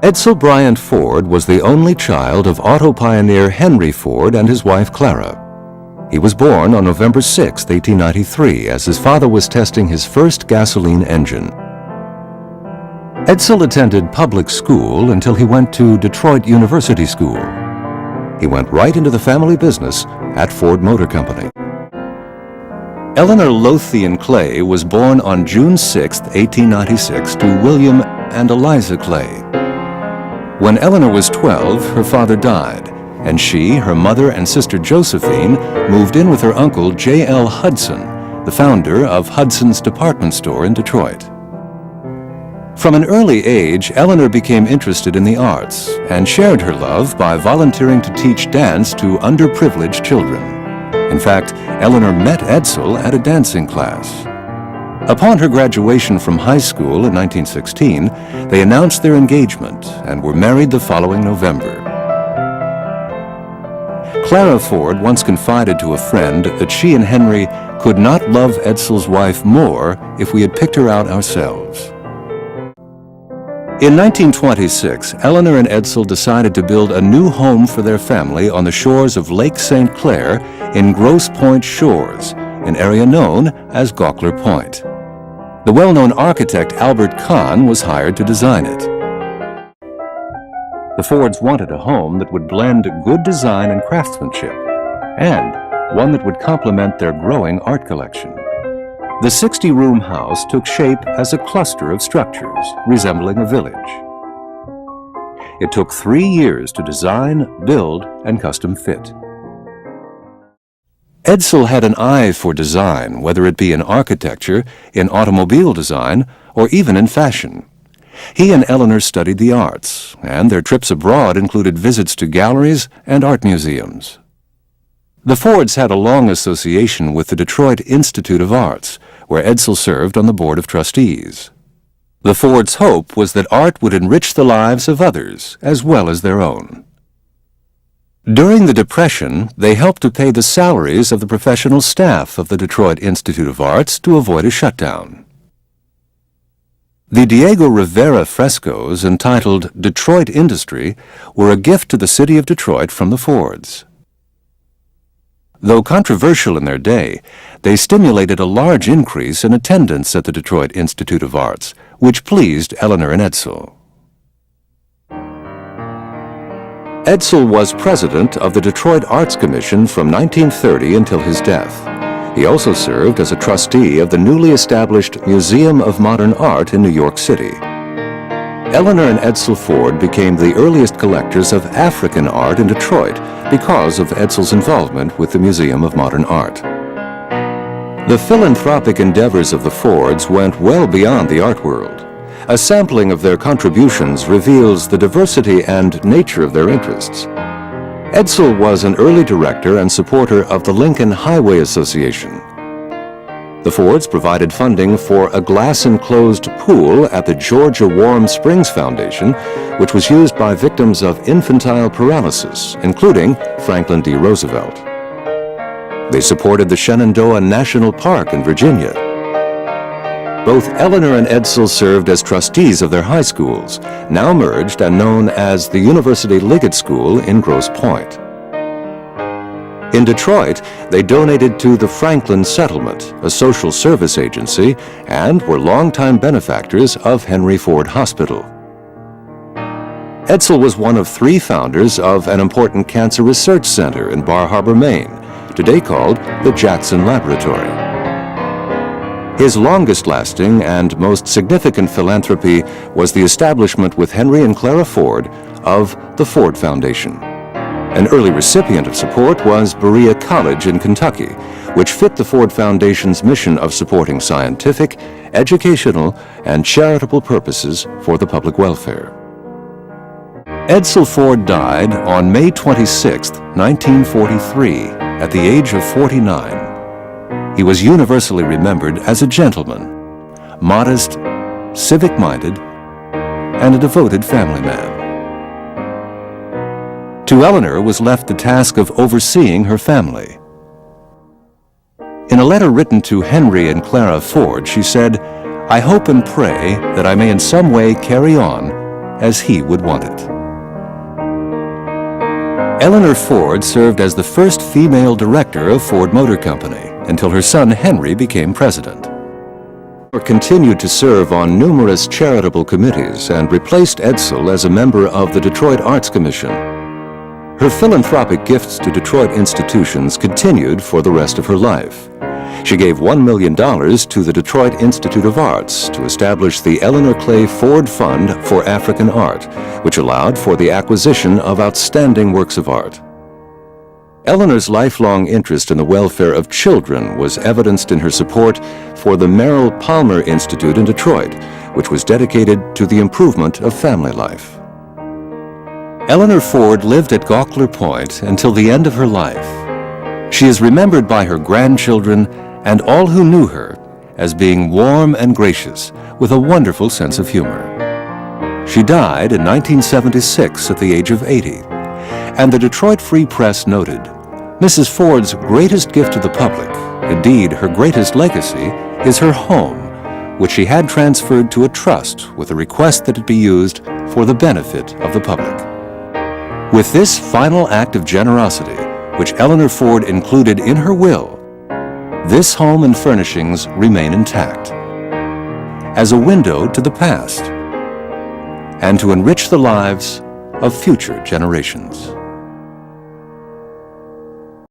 Edsel Bryant Ford was the only child of auto pioneer Henry Ford and his wife Clara. He was born on November 6, 1893, as his father was testing his first gasoline engine. Edsel attended public school until he went to Detroit University School. He went right into the family business at Ford Motor Company. Eleanor Lothian Clay was born on June 6, 1896, to William and Eliza Clay. When Eleanor was 12, her father died, and she, her mother, and sister Josephine moved in with her uncle J.L. Hudson, the founder of Hudson's department store in Detroit. From an early age, Eleanor became interested in the arts and shared her love by volunteering to teach dance to underprivileged children. In fact, Eleanor met Edsel at a dancing class. Upon her graduation from high school in 1916, they announced their engagement and were married the following November. Clara Ford once confided to a friend that she and Henry could not love Edsel's wife more if we had picked her out ourselves. In 1926, Eleanor and Edsel decided to build a new home for their family on the shores of Lake St. Clair in Grosse Pointe Shores, an area known as Gawkler Point. The well-known architect Albert Kahn was hired to design it. The Fords wanted a home that would blend good design and craftsmanship, and one that would complement their growing art collection. The 60-room house took shape as a cluster of structures resembling a village. It took 3 years to design, build, and custom fit. Edsel had an eye for design, whether it be in architecture, in automobile design, or even in fashion. He and Eleanor studied the arts, and their trips abroad included visits to galleries and art museums. The Fords had a long association with the Detroit Institute of Arts, where Edsel served on the board of trustees. The Fords' hope was that art would enrich the lives of others as well as their own. During the Depression, they helped to pay the salaries of the professional staff of the Detroit Institute of Arts to avoid a shutdown. The Diego Rivera frescoes, entitled Detroit Industry, were a gift to the city of Detroit from the Fords. Though controversial in their day, they stimulated a large increase in attendance at the Detroit Institute of Arts, which pleased Eleanor and Edsel. Edsel was president of the Detroit Arts Commission from 1930 until his death. He also served as a trustee of the newly established Museum of Modern Art in New York City. Eleanor and Edsel Ford became the earliest collectors of African art in Detroit because of Edsel's involvement with the Museum of Modern Art. The philanthropic endeavors of the Fords went well beyond the art world. A sampling of their contributions reveals the diversity and nature of their interests. Edsel was an early director and supporter of the Lincoln Highway Association. The Fords provided funding for a glass-enclosed pool at the Georgia Warm Springs Foundation, which was used by victims of infantile paralysis, including Franklin D. Roosevelt. They supported the Shenandoah National Park in Virginia. Both Eleanor and Edsel served as trustees of their high schools, now merged and known as the University Liggett School in Grosse Pointe. In Detroit, they donated to the Franklin Settlement, a social service agency, and were longtime benefactors of Henry Ford Hospital. Edsel was one of 3 founders of an important cancer research center in Bar Harbor, Maine, today called the Jackson Laboratory. His longest-lasting and most significant philanthropy was the establishment with Henry and Clara Ford of the Ford Foundation. An early recipient of support was Berea College in Kentucky, which fit the Ford Foundation's mission of supporting scientific, educational, and charitable purposes for the public welfare. Edsel Ford died on May 26, 1943, at the age of 49. He was universally remembered as a gentleman, modest, civic-minded, and a devoted family man. To Eleanor was left the task of overseeing her family. In a letter written to Henry and Clara Ford, she said, "I hope and pray that I may in some way carry on as he would want it. Eleanor Ford served as the first female director of Ford Motor Company until her son Henry became president. She continued to serve on numerous charitable committees and replaced Edsel as a member of the Detroit Arts Commission. Her philanthropic gifts to Detroit institutions continued for the rest of her life. She gave $1 million to the Detroit Institute of Arts to establish the Eleanor Clay Ford Fund for African Art, which allowed for the acquisition of outstanding works of art. Eleanor's lifelong interest in the welfare of children was evidenced in her support for the Merrill Palmer Institute in Detroit, which was dedicated to the improvement of family life. Eleanor Ford lived at Gawkler Point until the end of her life. She is remembered by her grandchildren and all who knew her as being warm and gracious with a wonderful sense of humor. She died in 1976 at the age of 80, and the Detroit Free Press noted, "Mrs. Ford's greatest gift to the public, indeed her greatest legacy, is her home, which she had transferred to a trust with a request that it be used for the benefit of the public." With this final act of generosity, which Eleanor Ford included in her will, this home and furnishings remain intact as a window to the past and to enrich the lives of future generations.